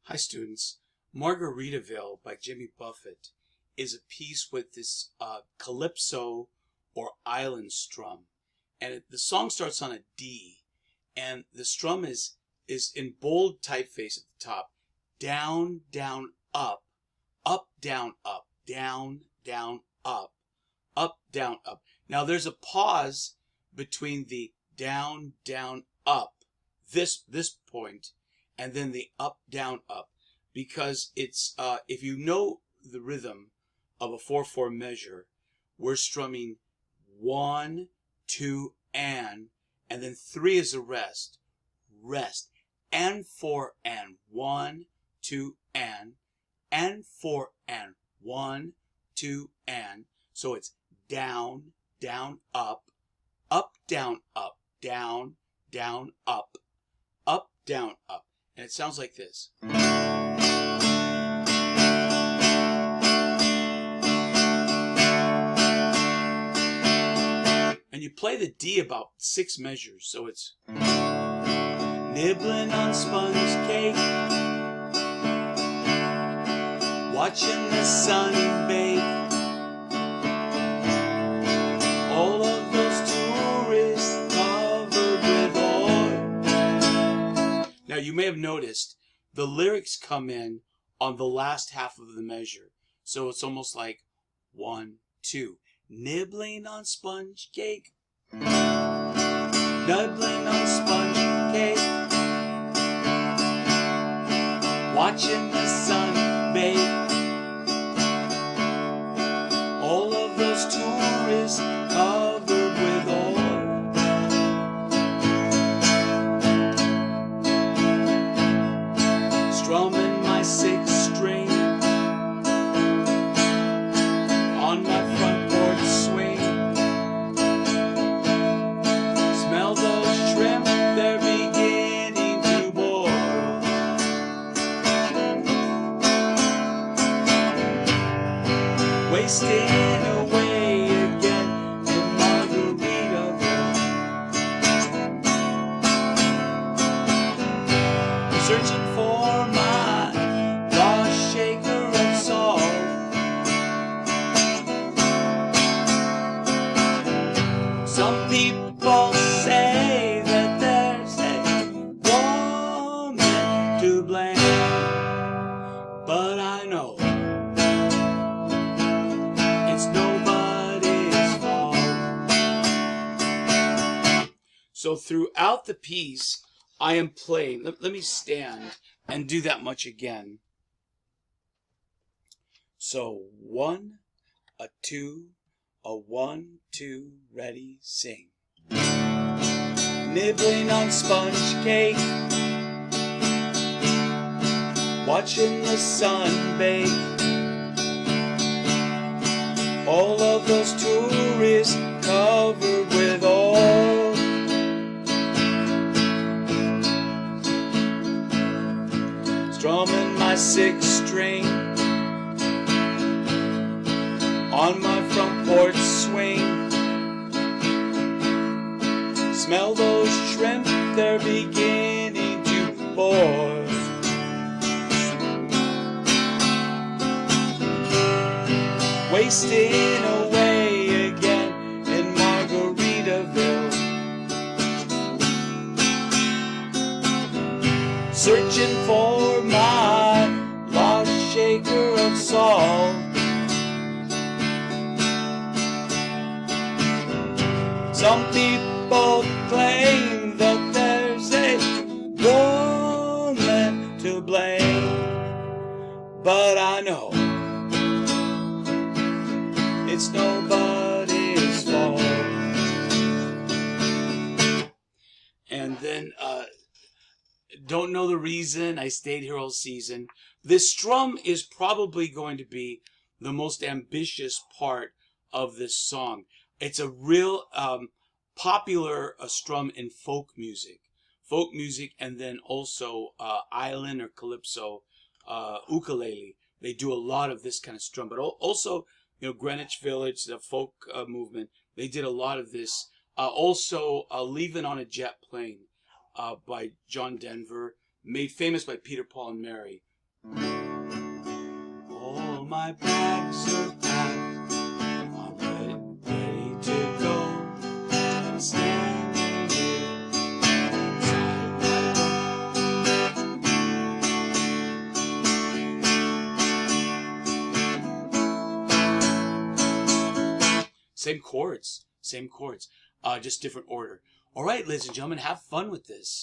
Hi students, Margaritaville by Jimmy Buffett is a piece with this calypso or island strum, and the song starts on a D, and the strum is in bold typeface at the top, down, down, up, up, down, up, down, down, up, up, down, up. Now there's a pause between the down, down, up, this point, and then the up, down, up, because it's if you know the rhythm of a 4/4 measure, we're strumming 1, 2, and then 3 is a rest, and 4 and 1, 2 and 4 and 1, 2 and. So it's down, down, up, down, up, down, down, up, down, up. And it sounds like this. And you play the D about 6 measures, so it's nibbling on sponge cake, watching the sun bake, all of those tourists covered with oil. Now you may have noticed the lyrics come in on the last half of the measure, so it's almost like 1, 2. Nibbling on sponge cake, nibbling on sponge cake, watching the sun bake, all of those tourists covered with oil. Strumming my 6th string on my front porch swing. Smell those shrimp, they're beginning to boil. Wasting away again in Margaritaville, searching for my lost shaker of salt. Some people say that there's a woman to blame, but I know it's nobody's fault. So throughout the piece, I am playing. Let me stand and do that much again. So 1, a 2, a 1, 2, ready, sing. Nibbling on sponge cake, watching the sun bake, all of those tourists covered with oil. Strumming my 6th string on my front porch swing. Smell those shrimp, they're beginning to boil. Wasting away again in Margaritaville, searching for my lost shaker of salt. Some people claim that there's a woman to blame, but I know it's nobody's fault. And then, don't know the reason I stayed here all season. This strum is probably going to be the most ambitious part of this song. It's a real popular strum in folk music, and then also island or calypso, ukulele. They do a lot of this kind of strum, but also, you know, Greenwich Village, the folk movement, they did a lot of this. Also, Leaving on a Jet Plane by John Denver, made famous by Peter, Paul, and Mary. All my bags are packed, I'm ready to go. I'm standing here inside my boat. Same chords, just different order. All right, ladies and gentlemen, have fun with this.